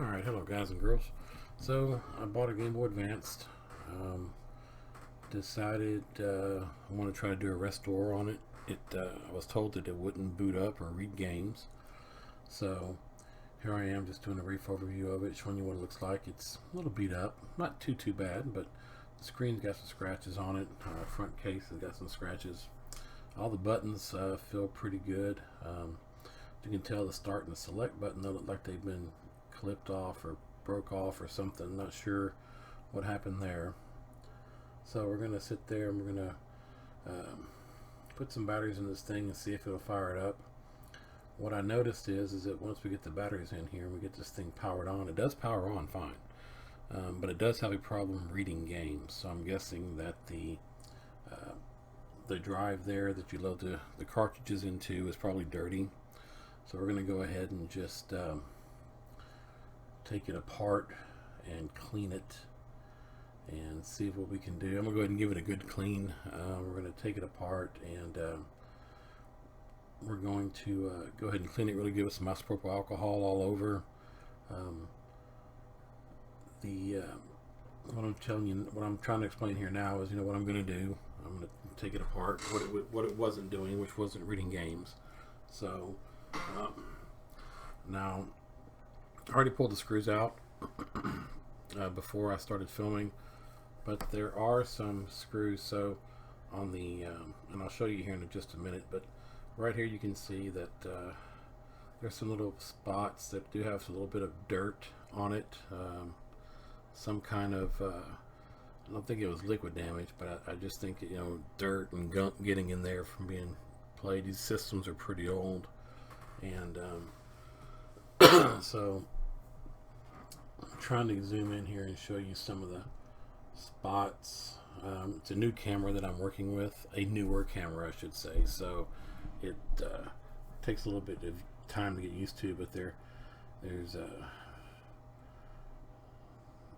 Alright, hello guys and girls. So, I bought a Game Boy Advanced. Decided I want to try to do a restore on it. I was told that it wouldn't boot up or read games. So, here I am just doing a brief overview of it, showing you what it looks like. It's a little beat up. Not too bad, but the screen's got some scratches on it. Front case has got some scratches. All the buttons feel pretty good. You can tell the start and the select button, they look like they've been clipped off or broke off or something. Not sure what happened there. So we're going to sit there and we're going to put some batteries in this thing and see if it'll fire it up. What I noticed is that once we get the batteries in here and we get this thing powered on, it does power on fine. But it does have a problem reading games. So I'm guessing that the drive there that you load the cartridges into is probably dirty. So we're going to go ahead and just take it apart and clean it and see what we can do. I'm going to go ahead and give it a good clean. We're going to take it apart and we're going to go ahead and clean it really good with some isopropyl alcohol all over. What I'm telling you, what I'm trying to explain here now is, what I'm going to do. I'm going to take it apart, what it wasn't doing, which wasn't reading games. So now I already pulled the screws out before I started filming, but there are some screws. So on the and I'll show you here in just a minute, but right here you can see that there's some little spots that do have a little bit of dirt on it, some kind of I don't think it was liquid damage, but I just think dirt and gunk getting in there from being played. These systems are pretty old, and so I'm trying to zoom in here and show you some of the spots. It's a new camera that I'm working with, a newer camera I should say, so it takes a little bit of time to get used to, but there's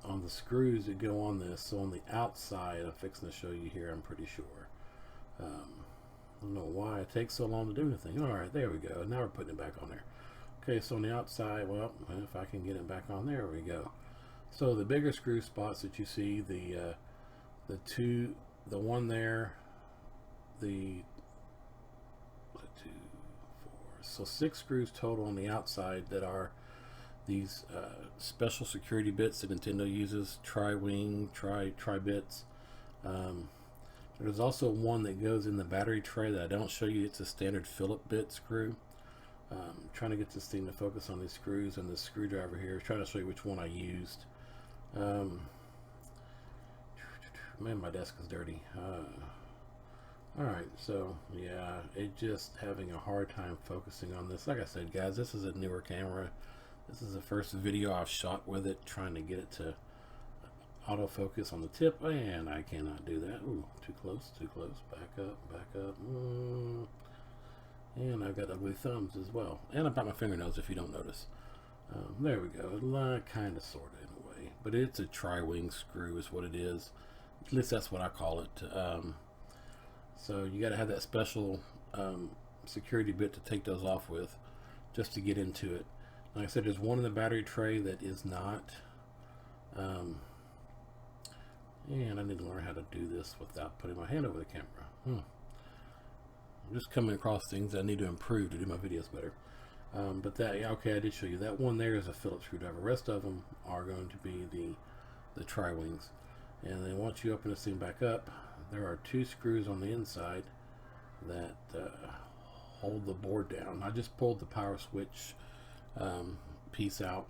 on the screws that go on this. So on the outside, I'm fixing to show you here, I'm pretty sure. I don't know why it takes so long to do anything. Alright, there we go. Now we're putting it back on there. Okay, so on the outside, well, if I can get it back on, there we go. So the bigger screw spots that you see, the one there, the 6 screws total on the outside that are these special security bits that Nintendo uses, tri-wing, tri-bits. There's also one that goes in the battery tray that I don't show you. It's a standard Phillips bit screw. Trying to get this thing to focus on these screws and this screwdriver here. Trying to show you which one I used. Man, my desk is dirty. Alright, so yeah, it just having a hard time focusing on this. Like I said, guys, this is a newer camera. This is the first video I've shot with it, trying to get it to autofocus on the tip, and I cannot do that. Ooh, too close, back up. And I've got ugly thumbs as well. And I've got my fingernails, if you don't notice. There we go. Kind of, sort of, in a way. But it's a tri-wing screw is what it is. At least that's what I call it. So you got to have that special security bit to take those off with, just to get into it. Like I said, there's one in the battery tray that is not. And I need to learn how to do this without putting my hand over the camera. I'm just coming across things I need to improve to do my videos better. But that, yeah, okay, I did show you. That one there is a Phillips screwdriver. The rest of them are going to be the tri-wings. And then once you open this thing back up, there are 2 screws on the inside that hold the board down. I just pulled the power switch piece out,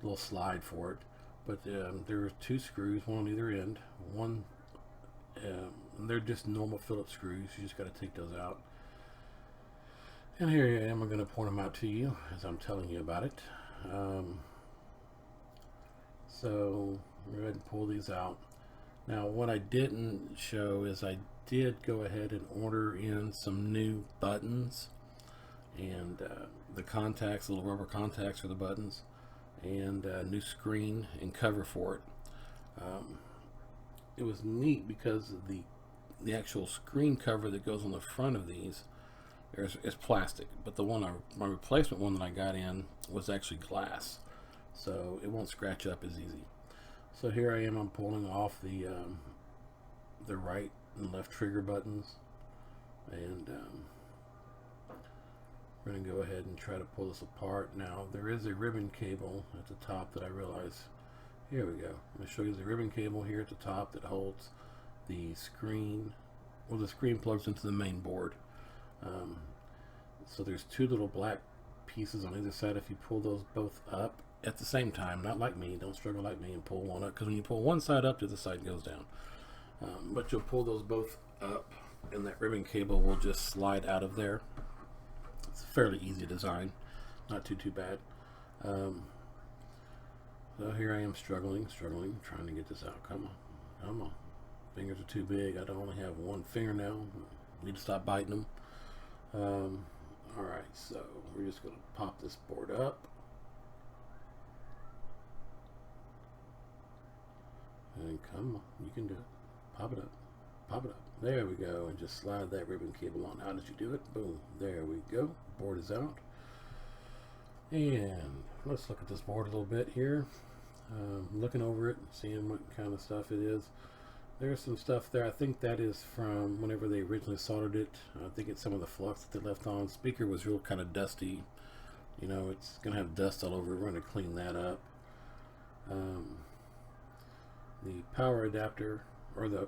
a little slide for it. But there are 2 screws, one on either end. They're just normal Phillips screws. You just got to take those out. And here I am. I'm going to point them out to you as I'm telling you about it. So go ahead and pull these out. Now, what I didn't show is I did go ahead and order in some new buttons and the contacts, little rubber contacts for the buttons, and a new screen and cover for it. It was neat because the actual screen cover that goes on the front of these is plastic, but the one my replacement one that I got in was actually glass. so it won't scratch up as easy. So here I am, I'm pulling off the right and left trigger buttons, and we're going to go ahead and try to pull this apart. Now there is a ribbon cable at the top that I realize. Here we go. I'm going to show you the ribbon cable here at the top that holds the screen. Well, the screen plugs into the main board. So there's two little black pieces on either side. If you pull those both up at the same time, not like me, don't struggle like me and pull one up, because when you pull one side up, the other side goes down. But you'll pull those both up, and that ribbon cable will just slide out of there. It's a fairly easy design, not too bad. So here I am struggling, trying to get this out. Come on. Fingers are too big. I don't only have one finger now. Need to stop biting them. Alright, so we're just going to pop this board up. And come on, you can do it. Pop it up. Pop it up. There we go. And just slide that ribbon cable on. How did you do it? Boom. There we go. Board is out. And let's look at this board a little bit here. Looking over it, seeing what kind of stuff it is. There's some stuff there. I think that is from whenever they originally soldered it. I think it's some of the flux that they left on. Speaker was real kind of dusty. You know, it's going to have dust all over it. We're going to clean that up. The power adapter, or the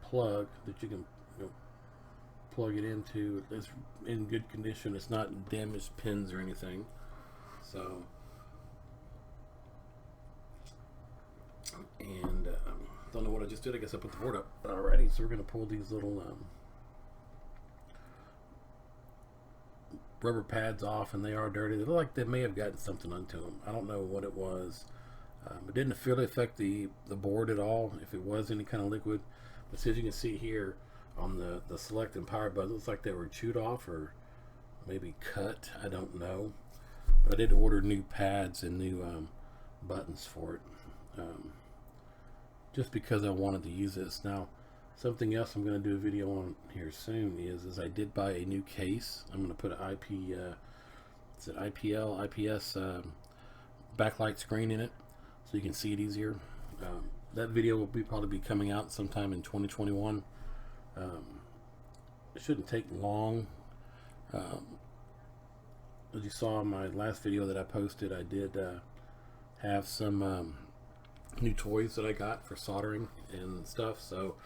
plug that you can plug it into, is in good condition. It's not damaged pins or anything. So, and don't know what I just did. I guess I put the board up. Alrighty, so we're going to pull these little rubber pads off, and they are dirty. They look like they may have gotten something onto them. I don't know what it was. It didn't really affect the board at all, if it was any kind of liquid. But as you can see here on the select and power button, it looks like they were chewed off or maybe cut. I don't know. But I did order new pads and new buttons for it, just because I wanted to use this. Now, something else I'm going to do a video on here soon is I did buy a new case. I'm going to put an IPS backlight screen in it, so you can see it easier. That video will probably be coming out sometime in 2021. It shouldn't take long. As you saw in my last video that I posted, I did have some new toys that I got for soldering and stuff, so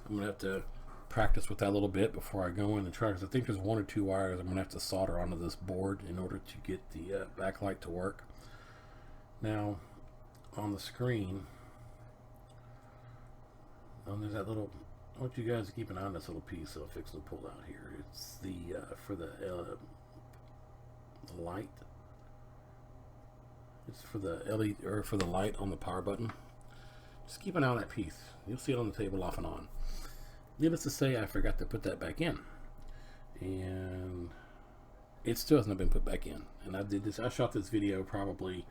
I'm gonna have to practice with that a little bit before I go in and try, because I think there's one or two wires I'm gonna have to solder onto this board in order to get the backlight to work. Now, on the screen, there's that little, I want you guys to keep an eye on this little piece that I'm fixing to pull out here. It's the for the light. It's for the LED, or for the light on the power button. Just keep an eye on that piece. You'll see it on the table off and on. Needless to say, I forgot to put that back in, and it still hasn't been put back in. And I shot this video probably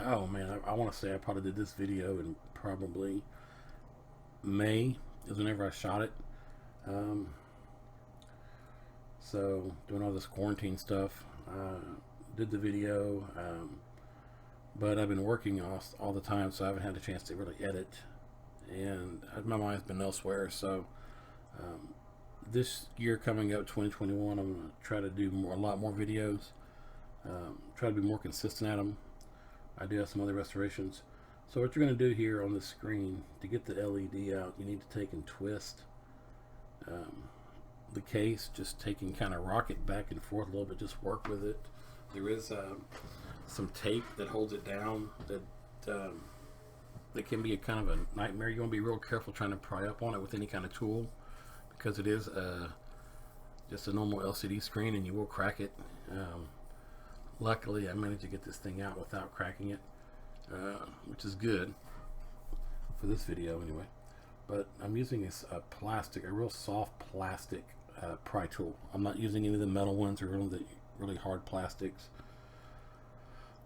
oh man, I want to say I probably did this video in probably May is whenever I shot it. So doing all this quarantine stuff, did the video, but I've been working all the time, so I haven't had a chance to really edit, and my mind's been elsewhere. So this year coming up, 2021, I'm going to try to do a lot more videos, try to be more consistent at them. I do have some other restorations. So what you're going to do here on the screen, to get the LED out, you need to take and twist the case, just taking, kind of rock it back and forth a little bit, just work with it. There is some tape that holds it down that can be a kind of a nightmare. You want to be real careful trying to pry up on it with any kind of tool, because it is just a normal LCD screen and you will crack it. Luckily I managed to get this thing out without cracking it, which is good for this video anyway. But I'm using a plastic, a real soft plastic pry tool. I'm not using any of the metal ones or really hard plastics.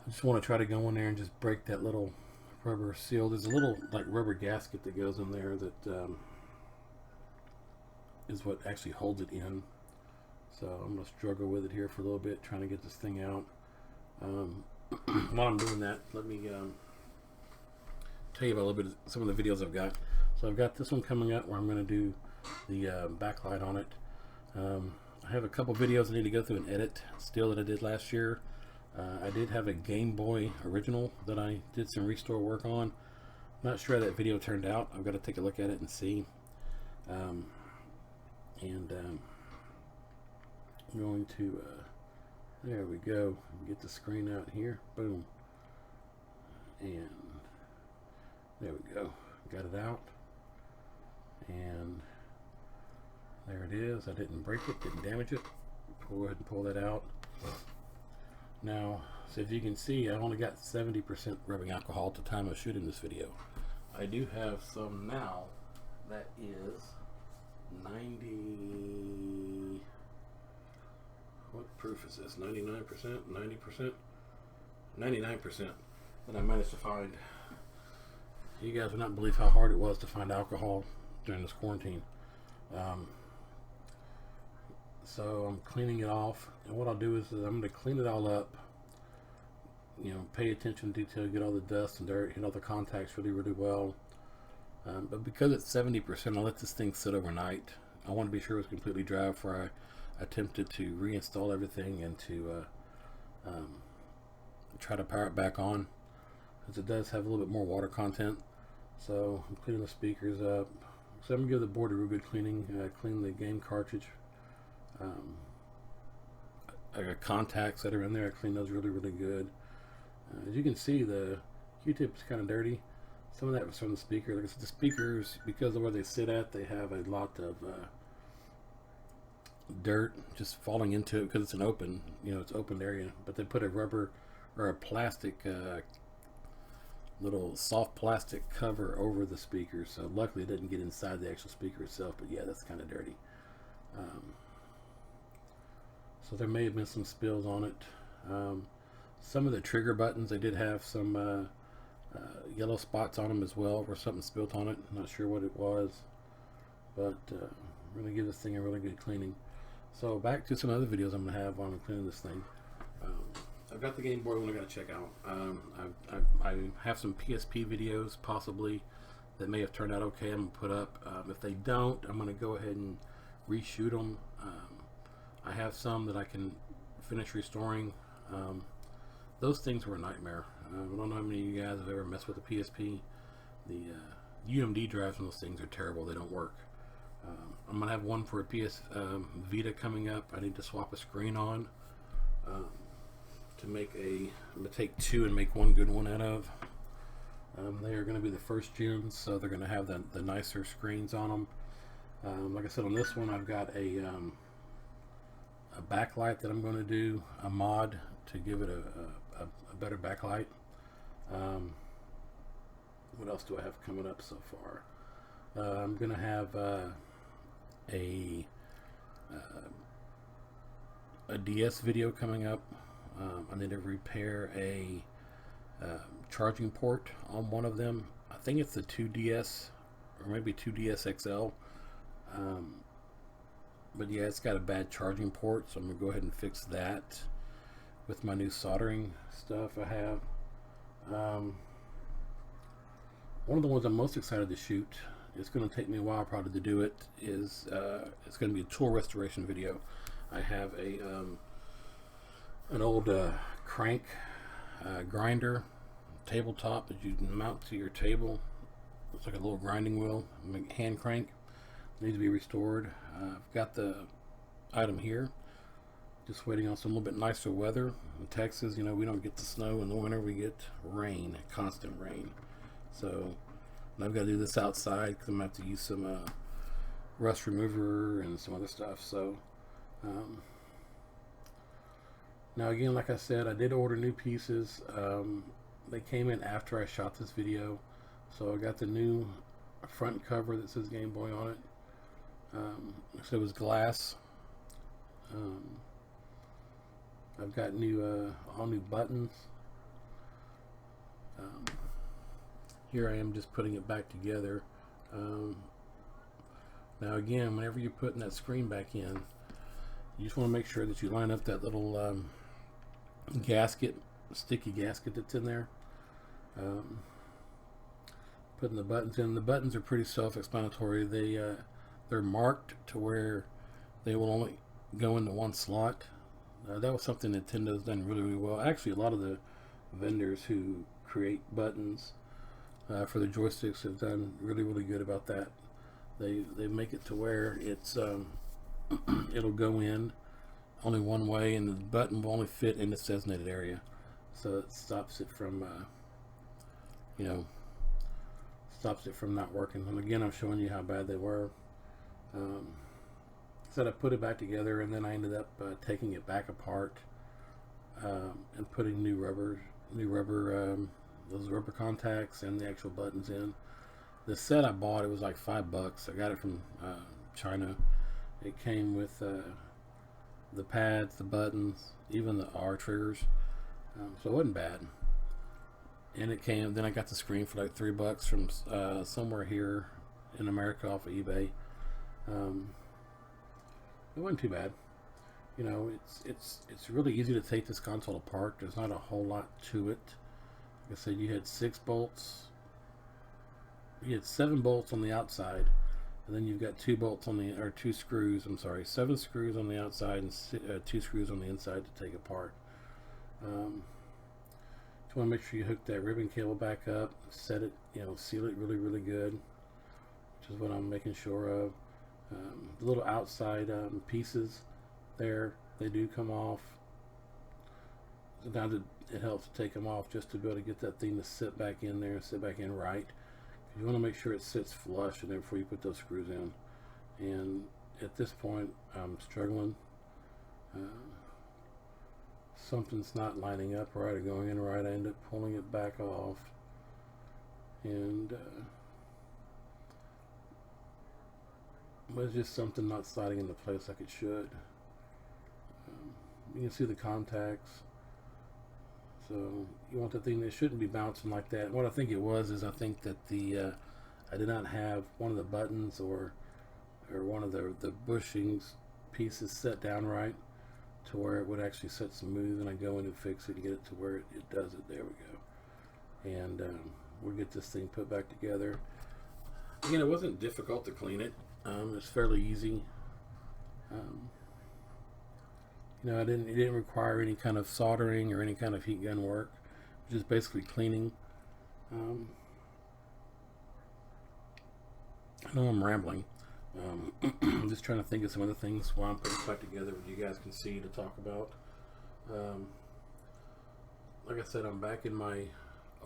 I just want to try to go in there and just break that little rubber seal. There's a little like rubber gasket that goes in there that is what actually holds it in. So I'm going to struggle with it here for a little bit, trying to get this thing out. While I'm doing that, let me tell you about a little bit of some of the videos I've got. So I've got this one coming up where I'm going to do the backlight on it. I have a couple videos I need to go through and edit still that I did last year. I did have a Game Boy original that I did some restore work on. Not sure how that video turned out. I've got to take a look at it and see. I'm going to there we go, get the screen out here, boom, and there we go, got it out, and there it is. I didn't break it, didn't damage it. Go ahead and pull that out. Now, so if you can see, I only got 70% rubbing alcohol at the time of shooting this video. I do have some now that is 90, what proof is this? 99%, 90%, 99% that I managed to find. You guys would not believe how hard it was to find alcohol during this quarantine. So I'm cleaning it off, and what I'll do is I'm going to clean it all up, you know, pay attention to detail, get all the dust and dirt, hit all the contacts really well. But because it's 70%, I'll let this thing sit overnight. I want to be sure it's completely dry before I attempted to reinstall everything and to try to power it back on, because it does have a little bit more water content. So I'm cleaning the speakers up. So I'm going to give the board a real good cleaning. Clean the game cartridge. I got contacts that are in there. I clean those really good. As you can see, the Q-tip is kind of dirty. Some of that was from the speaker. Like I said, the speakers, because of where they sit at, they have a lot of dirt just falling into it because it's an open, it's open area. But they put a rubber or a plastic, little soft plastic cover over the speakers. So luckily it didn't get inside the actual speaker itself. But yeah, that's kind of dirty. So there may have been some spills on it. Some of the trigger buttons, they did have some yellow spots on them as well, where something spilled on it. I'm not sure what it was, but we're going to give this thing a really good cleaning. So back to some other videos I'm going to have while I'm cleaning this thing. I've got the Game Boy one I got to check out. I have some PSP videos possibly that may have turned out okay. I'm going to put up. If they don't, I'm going to go ahead and reshoot them. I have some that I can finish restoring. Those things were a nightmare. I don't know how many of you guys have ever messed with a PSP. The UMD drives on those things are terrible. They don't work. I'm going to have one for a PS Vita coming up. I need to swap a screen on to make I'm going to take two and make one good one out of. They are going to be the first gens, so they're going to have the nicer screens on them. Like I said, on this one I've got a backlight that I'm going to do, a mod to give it a better backlight. What else do I have coming up so far? I'm going to have a DS video coming up. I need to repair a charging port on one of them. I think it's the 2DS or maybe 2DS XL. But yeah, it's got a bad charging port, so I'm going to go ahead and fix that with my new soldering stuff I have. One of the ones I'm most excited to shoot, it's going to take me a while probably to do it, is it's going to be a tool restoration video. I have an old crank grinder tabletop that you can mount to your table. It's like a little grinding wheel, hand crank. Needs to be restored. I've got the item here. Just waiting on some little bit nicer weather. In Texas, we don't get the snow in the winter. We get rain, constant rain. So I've got to do this outside because I'm going to have to use some rust remover and some other stuff. So now again, like I said, I did order new pieces. They came in after I shot this video. So I got the new front cover that says Game Boy on it. So it was glass. I've got all new buttons. Here I am just putting it back together. Now again, whenever you're putting that screen back in, you just want to make sure that you line up that little gasket sticky gasket that's in there. Putting the buttons in. The buttons are pretty self-explanatory. They're marked to where they will only go into one slot. That was something Nintendo's done really, really well. Actually, a lot of the vendors who create buttons for the joysticks have done really, really good about that. They make it to where it's it'll go in only one way, and the button will only fit in its designated area, so it stops it from stops it from not working. And again, I'm showing you how bad they were. So I put it back together, and then I ended up taking it back apart and putting new rubber those rubber contacts and the actual buttons in. The set I bought, it was like $5. I got it from China. It came with the pads, the buttons, even the R triggers, so it wasn't bad. And it came. Then I got the screen for like $3 from somewhere here in America off of eBay. It wasn't too bad. You know, it's really easy to take this console apart. There's not a whole lot to it. Like I said, you had 6 bolts. You had 7 bolts on the outside, and then you've got 2 bolts on the, or 2 screws. I'm sorry, 7 screws on the outside and 2 screws on the inside to take apart. You want to make sure you hook that ribbon cable back up, set it, seal it really, really good, which is what I'm making sure of. The little outside pieces there, they do come off. Sometimes it helps to take them off just to be able to get that thing to sit back in there, sit back in right. You want to make sure it sits flush and before you put those screws in. And at this point, I'm struggling. Something's not lining up right or going in right. I end up pulling it back off, and it's just something not sliding into place like it should. You can see the contacts, so you want the thing that shouldn't be bouncing like that. What I think it was is I think that I did not have one of the buttons or one of the bushings pieces set down right to where it would actually set smooth, and I go in and fix it and get it to where it does it. There we go. And we'll get this thing put back together. Again, it wasn't difficult to clean it. It's fairly easy. It didn't require any kind of soldering or any kind of heat gun work. Just basically cleaning. I know I'm rambling. I'm just trying to think of some other things while I'm putting it back together that you guys can see to talk about. Like I said, I'm back in my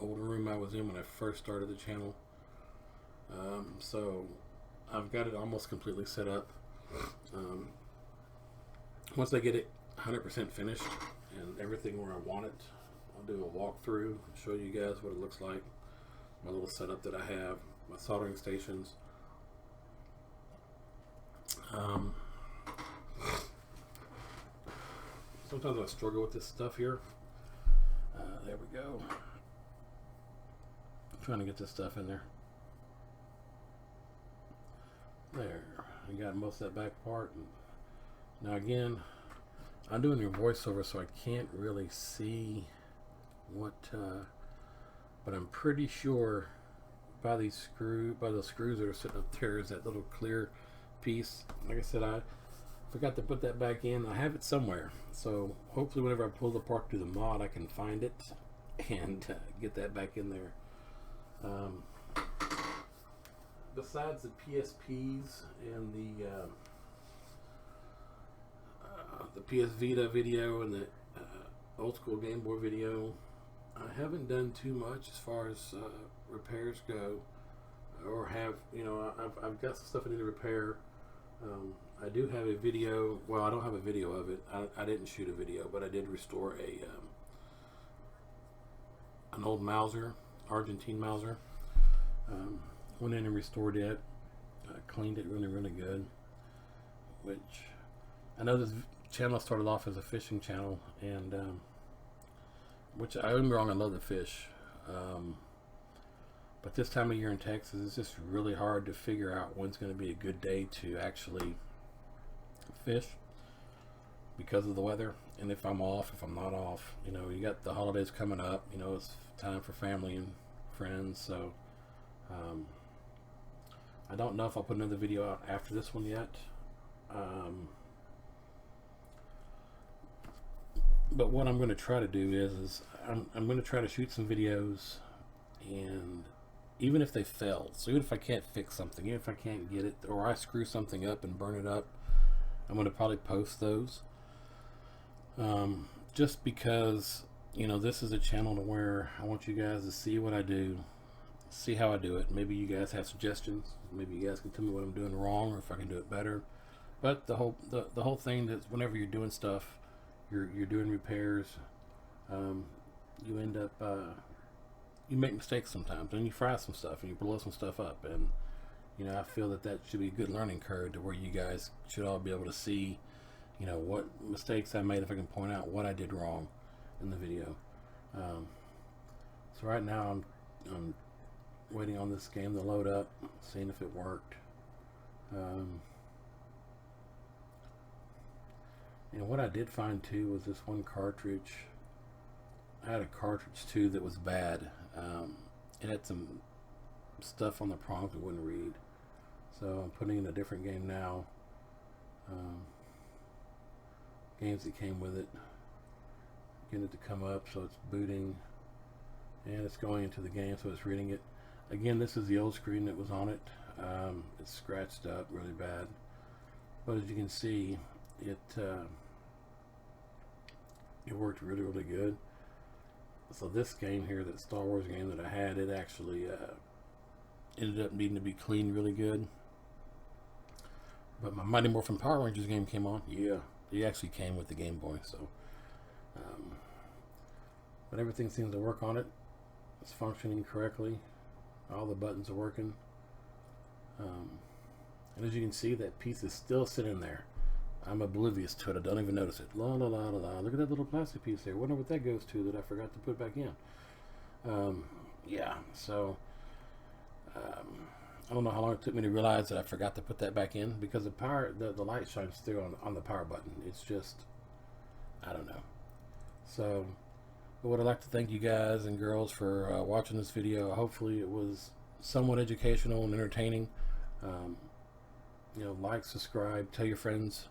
old room I was in when I first started the channel. So I've got it almost completely set up. Once I get it 100% finished and everything where I want it, I'll do a walkthrough, show you guys what it looks like, my little setup that I have, my soldering stations. Sometimes I struggle with this stuff here. There we go. I'm trying to get this stuff in there. There, I got most of that back part. Now again, I'm doing your voiceover, so I can't really see what, but I'm pretty sure by those screws that are sitting up there is that little clear piece. Like I said, I forgot to put that back in. I have it somewhere, so hopefully whenever I pull it apart through the mod, I can find it and get that back in there. Besides the PSPs and the PS Vita video and the old school Game Boy video, I haven't done too much as far as repairs go, or have, I've got some stuff I need to repair. I do have a video. Well, I don't have a video of it. I didn't shoot a video, but I did restore an old Mauser, Argentine Mauser. Went in and restored it. Cleaned it really, really good. Which I know this channel started off as a fishing channel, and which I don't get me wrong, I love the fish. But this time of year in Texas, it's just really hard to figure out when's going to be a good day to actually fish. because of the weather, and if I'm off, if I'm not off. You know, you got the holidays coming up. You know, it's time for family and friends. So I don't know if I'll put another video out after this one yet. But what I'm going to try to do is I'm going to try to shoot some videos, and even if they fail, so even if I can't fix something, even if I can't get it, or I screw something up and burn it up, I'm going to probably post those. Just because, you know, this is a channel to where I want you guys to see what I do, see how I do it. Maybe you guys have suggestions. Maybe you guys can tell me what I'm doing wrong, or if I can do it better. But the whole thing that whenever you're doing stuff, you're doing repairs, you end up you make mistakes sometimes, and you fry some stuff and you blow some stuff up, and you know, I feel that should be a good learning curve to where you guys should all be able to see, you know, what mistakes I made, if I can point out what I did wrong in the video. So right now I'm waiting on this game to load up, seeing if it worked. And what I did find too was this one cartridge. I had a cartridge too that was bad. It had some stuff on the prompts it wouldn't read. So I'm putting in a different game now. Games that came with it. Getting it to come up, so it's booting. And it's going into the game, so it's reading it. Again, this is the old screen that was on it. It's scratched up really bad. But as you can see, it worked really, really good. So this game here, that Star Wars game that I had, it actually ended up needing to be cleaned really good. But my Mighty Morphin Power Rangers game came on. Yeah, it actually came with the Game Boy. So, but everything seems to work on it. It's functioning correctly. All the buttons are working. And as you can see, that piece is still sitting there. I'm oblivious to it. I don't even notice it. La la la la la. Look at that little plastic piece there. Wonder what that goes to that I forgot to put back in. Yeah, so I don't know how long it took me to realize that I forgot to put that back in, because the light shines through on the power button. It's just, I don't know. So I would like to thank you guys and girls for watching this video. Hopefully it was somewhat educational and entertaining. You know, like, subscribe, tell your friends,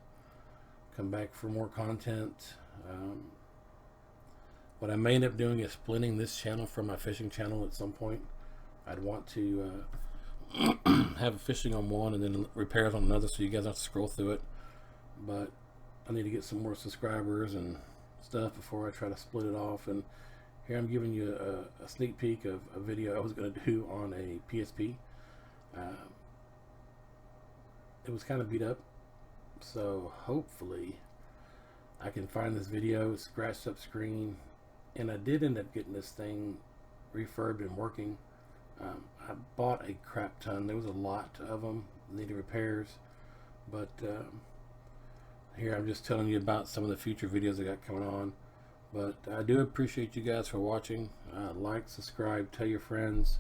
come back for more content. What I may end up doing is splitting this channel from my fishing channel at some point. I'd want to have fishing on one and then repairs on another, so you guys don't have to scroll through it. But I need to get some more subscribers and stuff before I try to split it off. And here I'm giving you a sneak peek of a video I was going to do on a PSP. It was kind of beat up, so hopefully I can find this video, scratched up screen, and I did end up getting this thing refurbed and working. I bought a crap ton. There was a lot of them, needed repairs, but here I'm just telling you about some of the future videos I got coming on. But I do appreciate you guys for watching. Like, subscribe, tell your friends,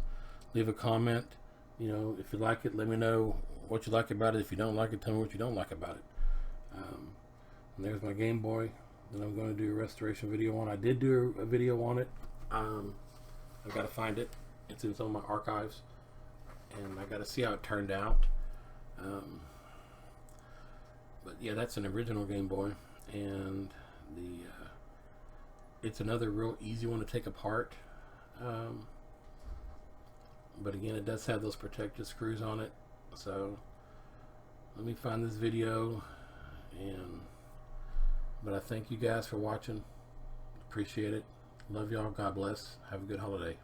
leave a comment. You know, if you like it, let me know what you like about it. If you don't like it, tell me what you don't like about it. And there's my Game Boy that I'm going to do a restoration video on. I did do a video on it. I've got to find it. It's in some of my archives, and I got to see how it turned out. But yeah, that's an original Game Boy, and it's another real easy one to take apart. But again, it does have those protective screws on it. So let me find this video, but I thank you guys for watching. Appreciate it. Love y'all. God bless. Have a good holiday.